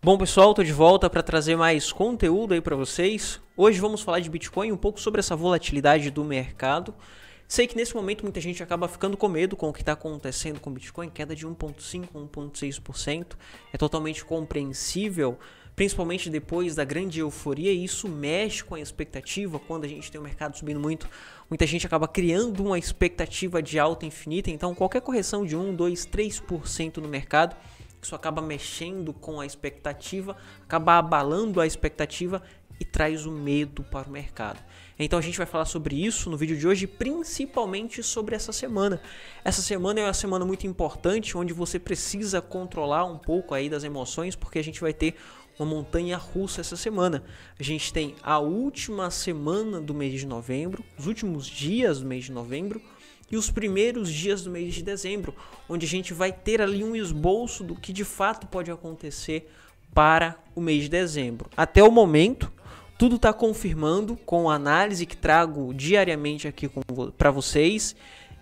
Bom pessoal, tô de volta para trazer mais conteúdo aí para vocês. Hoje vamos falar de Bitcoin, um pouco sobre essa volatilidade do mercado. Sei que nesse momento muita gente acaba ficando com medo com o que está acontecendo com o Bitcoin, queda de 1,5%, 1,6%. É totalmente compreensível, principalmente depois da grande euforia, e isso mexe com a expectativa. Quando a gente tem o mercado subindo muito, muita gente acaba criando uma expectativa de alta infinita. Então qualquer correção de 1, 2, 3% no mercado, isso acaba mexendo com a expectativa, acaba abalando a expectativa e traz o medo para o mercado. Então a gente vai falar sobre isso no vídeo de hoje, principalmente sobre essa semana. Essa semana é uma semana muito importante, onde você precisa controlar um pouco aí das emoções, porque a gente vai ter uma montanha russa essa semana. A gente tem a última semana do mês de novembro, os últimos dias do mês de novembro, e os primeiros dias do mês de dezembro, onde a gente vai ter ali um esboço do que de fato pode acontecer para o mês de dezembro. Até o momento, tudo está confirmando com a análise que trago diariamente aqui para vocês,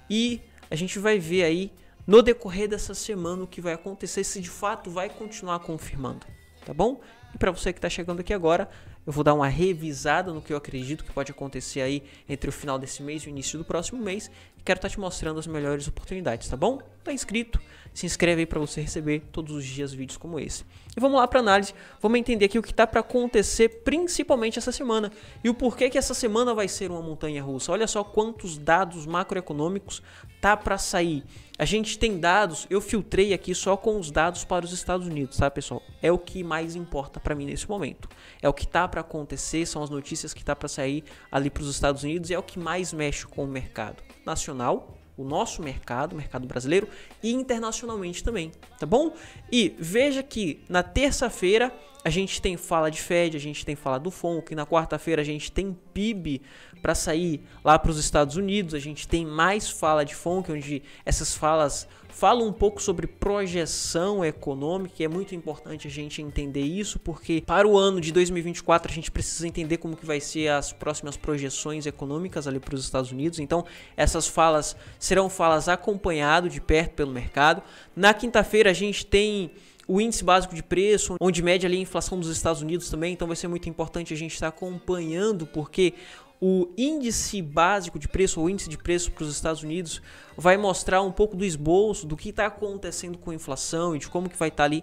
e a gente vai ver aí no decorrer dessa semana o que vai acontecer, se de fato vai continuar confirmando, tá bom? E para você que está chegando aqui agora, eu vou dar uma revisada no que eu acredito que pode acontecer aí entre o final desse mês e o início do próximo mês. E quero estar te mostrando as melhores oportunidades, tá bom? Tá inscrito? Se inscreve aí para você receber todos os dias vídeos como esse. E vamos lá para análise. Vamos entender aqui o que está para acontecer principalmente essa semana. E o porquê que essa semana vai ser uma montanha russa. Olha só quantos dados macroeconômicos tá para sair. A gente tem dados, eu filtrei aqui só com os dados para os Estados Unidos, tá pessoal? É o que mais importa para mim nesse momento. É o que tá para acontecer, são as notícias que tá para sair ali para os Estados Unidos, e é o que mais mexe com o mercado nacional, o nosso mercado, o mercado brasileiro, e internacionalmente também, tá bom? E veja que na terça-feira a gente tem fala de Fed, a gente tem fala do FONC, na quarta-feira a gente tem PIB para sair lá para os Estados Unidos, a gente tem mais fala de FONC, onde essas falas falam um pouco sobre projeção econômica, e é muito importante a gente entender isso, porque para o ano de 2024 a gente precisa entender como que vai ser as próximas projeções econômicas ali para os Estados Unidos. Então essas falas serão falas acompanhado de perto pelo mercado. Na quinta-feira a gente tem o índice básico de preço, onde mede ali a inflação dos Estados Unidos também, então vai ser muito importante a gente estar acompanhando, porque o índice básico de preço, ou índice de preço para os Estados Unidos, vai mostrar um pouco do esboço do que está acontecendo com a inflação e de como que vai estar ali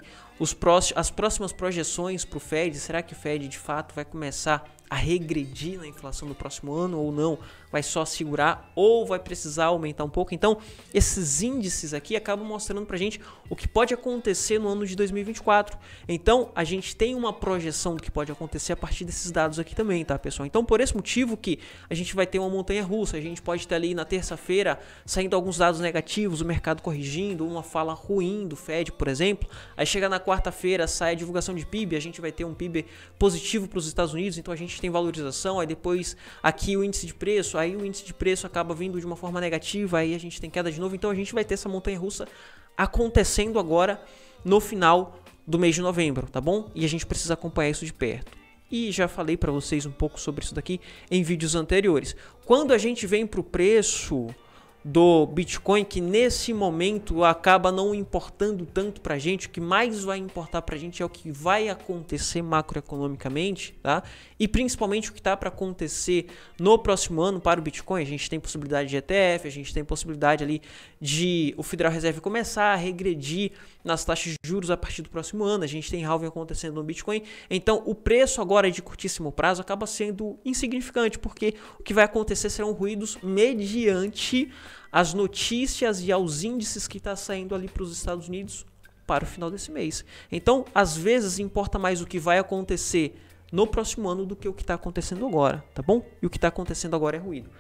as próximas projeções para o Fed. Será que o Fed de fato vai começar a regredir na inflação do próximo ano ou não? Vai só segurar ou vai precisar aumentar um pouco? Então, esses índices aqui acabam mostrando pra gente o que pode acontecer no ano de 2024. Então, a gente tem uma projeção do que pode acontecer a partir desses dados aqui também, tá, pessoal? Então, por esse motivo que a gente vai ter uma montanha russa, a gente pode ter ali na terça-feira saindo alguns dados negativos, o mercado corrigindo, uma fala ruim do Fed, por exemplo. Aí chega na quarta-feira, sai a divulgação de PIB, a gente vai ter um PIB positivo para os Estados Unidos, então a gente tem valorização. Aí depois aqui o índice de preço, aí o índice de preço acaba vindo de uma forma negativa, aí a gente tem queda de novo. Então a gente vai ter essa montanha russa acontecendo agora no final do mês de novembro, tá bom? E a gente precisa acompanhar isso de perto. E já falei para vocês um pouco sobre isso daqui em vídeos anteriores. Quando a gente vem para o preço do Bitcoin, que nesse momento acaba não importando tanto pra gente, o que mais vai importar pra gente é o que vai acontecer macroeconomicamente, tá? E principalmente o que tá para acontecer no próximo ano para o Bitcoin. A gente tem possibilidade de ETF, a gente tem possibilidade ali de o Federal Reserve começar a regredir nas taxas de juros a partir do próximo ano, a gente tem halving acontecendo no Bitcoin. Então o preço agora de curtíssimo prazo acaba sendo insignificante, porque o que vai acontecer serão ruídos mediante as notícias e aos índices que está saindo ali para os Estados Unidos para o final desse mês. Então, às vezes, importa mais o que vai acontecer no próximo ano do que o que está acontecendo agora, tá bom? E o que está acontecendo agora é ruído.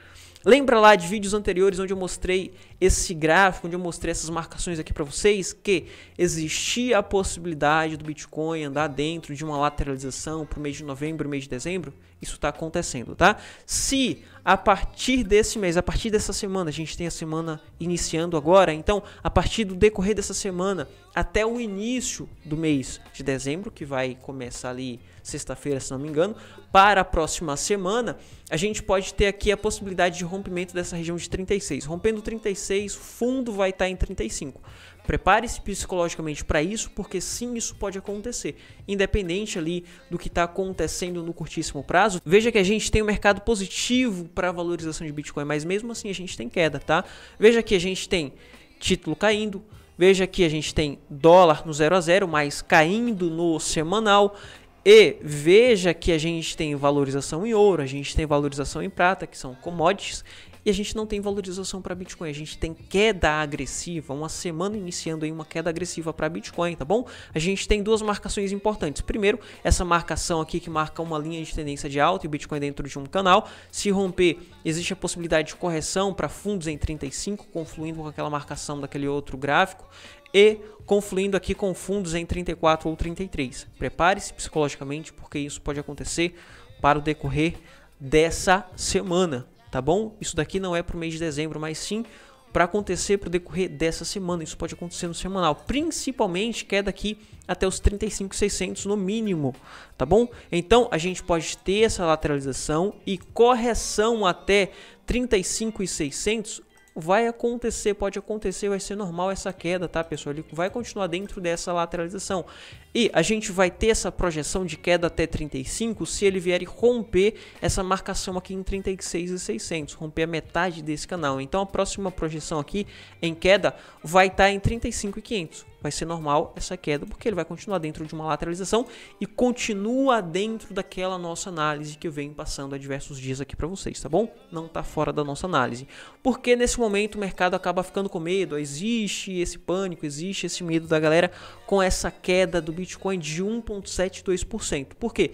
Lembra lá de vídeos anteriores onde eu mostrei esse gráfico, onde eu mostrei essas marcações aqui para vocês, que existia a possibilidade do Bitcoin andar dentro de uma lateralização para o mês de novembro e mês de dezembro? Isso está acontecendo, tá? Se a partir desse mês, a partir dessa semana, a gente tem a semana iniciando agora, então a partir do decorrer dessa semana até o início do mês de dezembro, que vai começar ali sexta-feira, se não me engano, para a próxima semana, a gente pode ter aqui a possibilidade de rompimento dessa região de 36. Rompendo 36, o fundo vai estar em 35. Prepare-se psicologicamente para isso, porque sim, isso pode acontecer. Independente ali do que está acontecendo no curtíssimo prazo, veja que a gente tem um mercado positivo para a valorização de Bitcoin, mas mesmo assim a gente tem queda, tá? Veja que a gente tem título caindo, veja que a gente tem dólar no 0 a 0, mas caindo no semanal. E veja que a gente tem valorização em ouro, a gente tem valorização em prata, que são commodities, e a gente não tem valorização para Bitcoin, a gente tem queda agressiva, uma semana iniciando aí uma queda agressiva para Bitcoin, tá bom? A gente tem duas marcações importantes. Primeiro, essa marcação aqui que marca uma linha de tendência de alta e o Bitcoin dentro de um canal. Se romper, existe a possibilidade de correção para fundos em 35, confluindo com aquela marcação daquele outro gráfico. E confluindo aqui com fundos em 34 ou 33. Prepare-se psicologicamente, porque isso pode acontecer para o decorrer dessa semana, tá bom? Isso daqui não é para o mês de dezembro, mas sim para acontecer para o decorrer dessa semana. Isso pode acontecer no semanal, principalmente queda aqui até os 35.600 no mínimo, tá bom? Então a gente pode ter essa lateralização e correção até 35.600. Vai acontecer, pode acontecer, vai ser normal essa queda, tá, pessoal? Ele vai continuar dentro dessa lateralização. E a gente vai ter essa projeção de queda até 35 se ele vier e romper essa marcação aqui em 36.600, romper a metade desse canal. Então a próxima projeção aqui em queda vai estar em 35.500. Vai ser normal essa queda, porque ele vai continuar dentro de uma lateralização e continua dentro daquela nossa análise que eu venho passando há diversos dias aqui para vocês, tá bom? Não está fora da nossa análise. Porque nesse momento o mercado acaba ficando com medo, existe esse pânico, existe esse medo da galera com essa queda do Bitcoin de 1,72%. Por quê?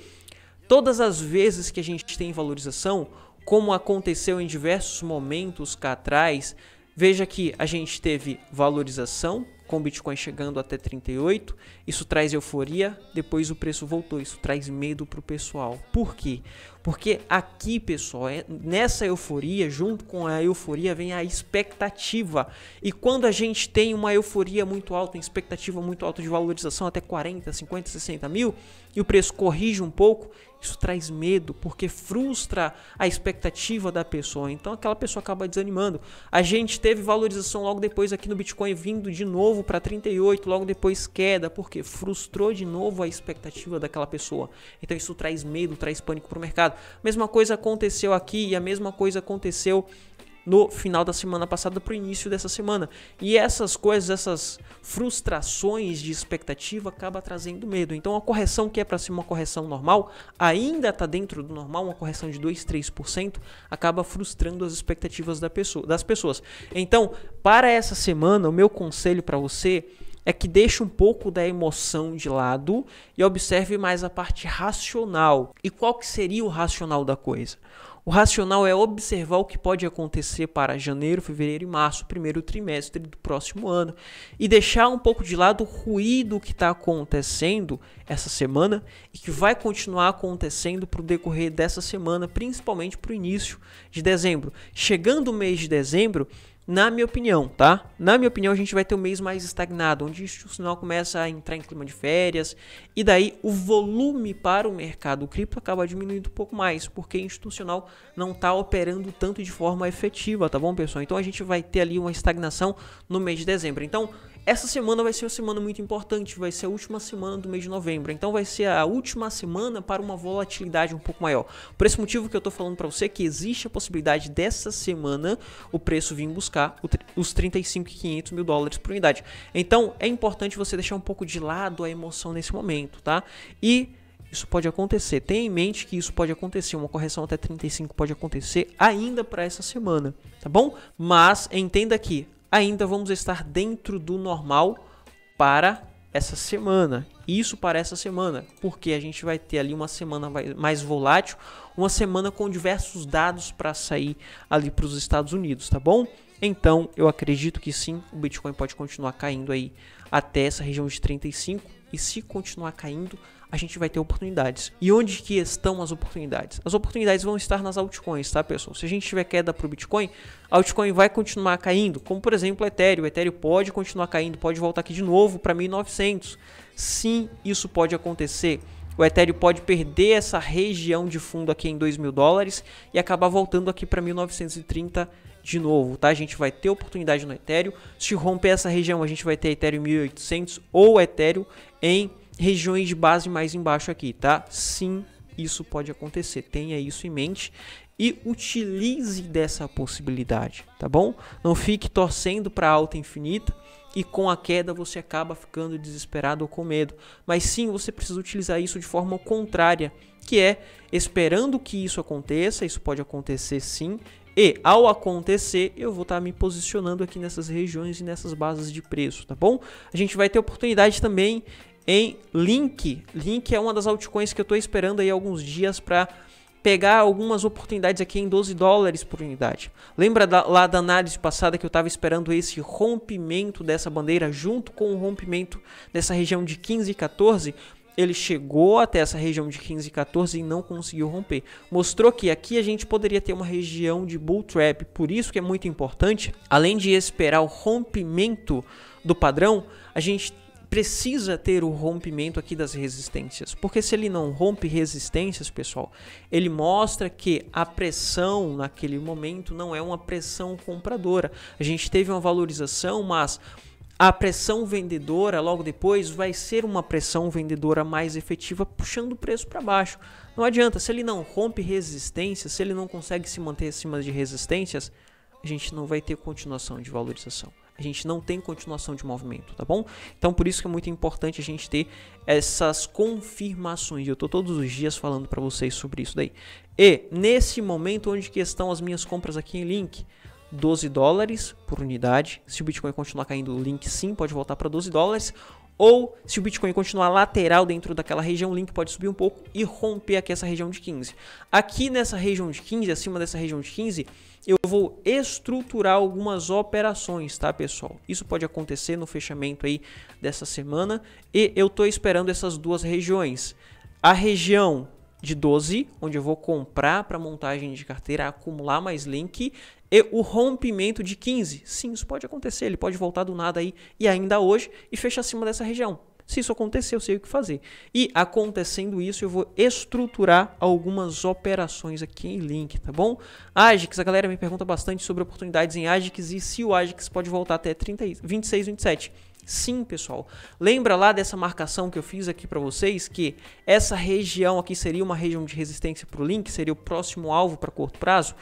Todas as vezes que a gente tem valorização, como aconteceu em diversos momentos cá atrás, veja que a gente teve valorização, com o Bitcoin chegando até 38, isso traz euforia, depois o preço voltou, isso traz medo para o pessoal. Por quê? Porque aqui, pessoal, nessa euforia, junto com a euforia vem a expectativa. E quando a gente tem uma euforia muito alta, uma expectativa muito alta de valorização, até 40, 50, 60 mil, e o preço corrige um pouco, isso traz medo, porque frustra a expectativa da pessoa. Então aquela pessoa acaba desanimando. A gente teve valorização logo depois aqui no Bitcoin vindo de novo para 38, logo depois queda, porque frustrou de novo a expectativa daquela pessoa. Então isso traz medo, traz pânico para o mercado. Mesma coisa aconteceu aqui e a mesma coisa aconteceu no final da semana passada para o início dessa semana. E essas coisas, essas frustrações de expectativa acaba trazendo medo. Então a correção que é para ser uma correção normal, ainda está dentro do normal, uma correção de 2, 3%, acaba frustrando as expectativas das pessoas. Então, para essa semana, o meu conselho para você é que deixe um pouco da emoção de lado e observe mais a parte racional. E qual que seria o racional da coisa? O racional é observar o que pode acontecer para janeiro, fevereiro e março, primeiro trimestre do próximo ano, e deixar um pouco de lado o ruído que está acontecendo essa semana e que vai continuar acontecendo para o decorrer dessa semana, principalmente para o início de dezembro. Chegando o mês de dezembro, na minha opinião, tá? Na minha opinião, a gente vai ter um mês mais estagnado, onde o institucional começa a entrar em clima de férias, e daí o volume para o mercado cripto acaba diminuindo um pouco mais, porque o institucional não está operando tanto de forma efetiva, tá bom, pessoal? Então a gente vai ter ali uma estagnação no mês de dezembro. Então, essa semana vai ser uma semana muito importante, vai ser a última semana do mês de novembro, então vai ser a última semana para uma volatilidade um pouco maior. Por esse motivo que eu estou falando para você que existe a possibilidade dessa semana o preço vir buscar os 35.500 mil dólares por unidade. Então é importante você deixar um pouco de lado a emoção nesse momento, tá? E isso pode acontecer, tenha em mente que isso pode acontecer, uma correção até 35 pode acontecer ainda para essa semana, tá bom? Mas entenda que ainda vamos estar dentro do normal para essa semana. Isso para essa semana, porque a gente vai ter ali uma semana mais volátil, uma semana com diversos dados para sair ali para os Estados Unidos, tá bom? Então, eu acredito que sim, o Bitcoin pode continuar caindo aí até essa região de 35, e se continuar caindo, a gente vai ter oportunidades. E onde que estão as oportunidades? As oportunidades vão estar nas altcoins, tá, pessoal? Se a gente tiver queda para o Bitcoin, a altcoin vai continuar caindo, como por exemplo o Ethereum. O Ethereum pode continuar caindo, pode voltar aqui de novo para 1.900. Sim, isso pode acontecer. O Ethereum pode perder essa região de fundo aqui em 2.000 dólares e acabar voltando aqui para 1.930 de novo, tá? A gente vai ter oportunidade no Ethereum. Se romper essa região, a gente vai ter Ethereum 1800 ou Ethereum em regiões de base mais embaixo aqui, tá? Sim, isso pode acontecer. Tenha isso em mente e utilize dessa possibilidade, tá bom? Não fique torcendo para alta infinita e com a queda você acaba ficando desesperado ou com medo. Mas sim, você precisa utilizar isso de forma contrária, que é esperando que isso aconteça. Isso pode acontecer sim. E ao acontecer, eu vou estar me posicionando aqui nessas regiões e nessas bases de preço, tá bom? A gente vai ter oportunidade também em Link. Link é uma das altcoins que eu estou esperando aí alguns dias para pegar algumas oportunidades aqui em 12 dólares por unidade. Lembra lá da análise passada que eu estava esperando esse rompimento dessa bandeira junto com o rompimento dessa região de 15 e 14? Ele chegou até essa região de 15 e 14 e não conseguiu romper. Mostrou que aqui a gente poderia ter uma região de bull trap. Por isso que é muito importante, além de esperar o rompimento do padrão, a gente precisa ter o rompimento aqui das resistências, porque se ele não rompe resistências, pessoal, ele mostra que a pressão naquele momento não é uma pressão compradora. A gente teve uma valorização, mas a pressão vendedora logo depois vai ser uma pressão vendedora mais efetiva, puxando o preço para baixo. Não adianta, se ele não rompe resistências, se ele não consegue se manter acima de resistências, a gente não vai ter continuação de valorização. A gente não tem continuação de movimento, tá bom? Então por isso que é muito importante a gente ter essas confirmações. Eu estou todos os dias falando para vocês sobre isso daí. E nesse momento onde que estão as minhas compras aqui em Link, 12 dólares por unidade. Se o Bitcoin continuar caindo, o Link sim pode voltar para 12 dólares. Ou se o Bitcoin continuar lateral dentro daquela região, o Link pode subir um pouco e romper aqui essa região de 15. Aqui nessa região de 15, acima dessa região de 15, eu vou estruturar algumas operações, tá, pessoal? Isso pode acontecer no fechamento aí dessa semana e eu tô esperando essas duas regiões. A região de 12, onde eu vou comprar para montagem de carteira, acumular mais Link, e o rompimento de 15. Sim, isso pode acontecer, ele pode voltar do nada aí e ainda hoje e fechar acima dessa região. Se isso acontecer, eu sei o que fazer. E acontecendo isso, eu vou estruturar algumas operações aqui em Link, tá bom? AGIX, a galera me pergunta bastante sobre oportunidades em AGIX e se o AGIX pode voltar até 26, 27. Sim, pessoal. Lembra lá dessa marcação que eu fiz aqui para vocês, que essa região aqui seria uma região de resistência para o Link, seria o próximo alvo para curto prazo?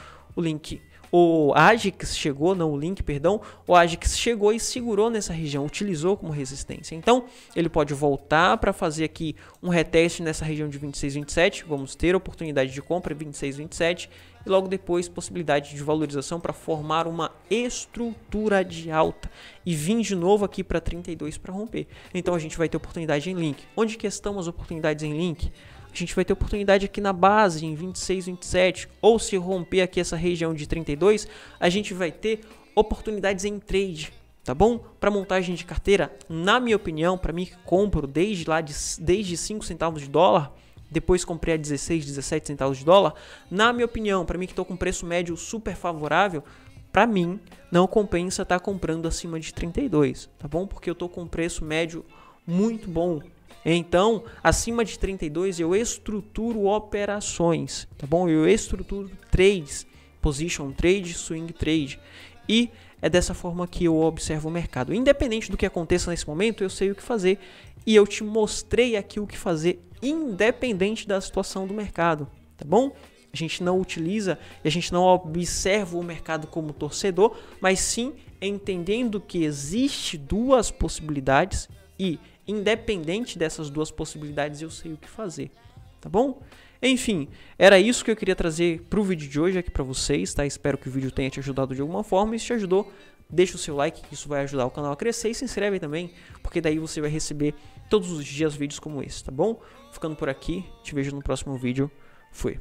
O AGIX chegou, não o Link, perdão, o AGIX chegou e segurou nessa região, utilizou como resistência. Então, ele pode voltar para fazer aqui um reteste nessa região de 26, 27, vamos ter oportunidade de compra 26, 27 e logo depois possibilidade de valorização para formar uma estrutura de alta e vir de novo aqui para 32 para romper. Então, a gente vai ter oportunidade em Link. Onde que estão as oportunidades em Link? A gente vai ter oportunidade aqui na base em 26, 27, ou se romper aqui essa região de 32, a gente vai ter oportunidades em trade, tá bom? Para montagem de carteira, na minha opinião, para mim que compro desde 5 centavos de dólar, depois comprei a 16, 17 centavos de dólar, na minha opinião, para mim que estou com preço médio super favorável, para mim não compensa estar comprando acima de 32, tá bom? Porque eu estou com preço médio muito bom. Então, acima de 32 eu estruturo operações, tá bom? Eu estruturo trades, position trade, swing trade. E é dessa forma que eu observo o mercado. Independente do que aconteça nesse momento, eu sei o que fazer. E eu te mostrei aqui o que fazer, independente da situação do mercado, tá bom? A gente não utiliza, a gente não observa o mercado como torcedor, mas sim entendendo que existe duas possibilidades e independente dessas duas possibilidades, eu sei o que fazer, tá bom? Enfim, era isso que eu queria trazer para o vídeo de hoje aqui para vocês, tá? Espero que o vídeo tenha te ajudado de alguma forma e se te ajudou, deixa o seu like, que isso vai ajudar o canal a crescer e se inscreve também, porque daí você vai receber todos os dias vídeos como esse, tá bom? Ficando por aqui, te vejo no próximo vídeo, fui!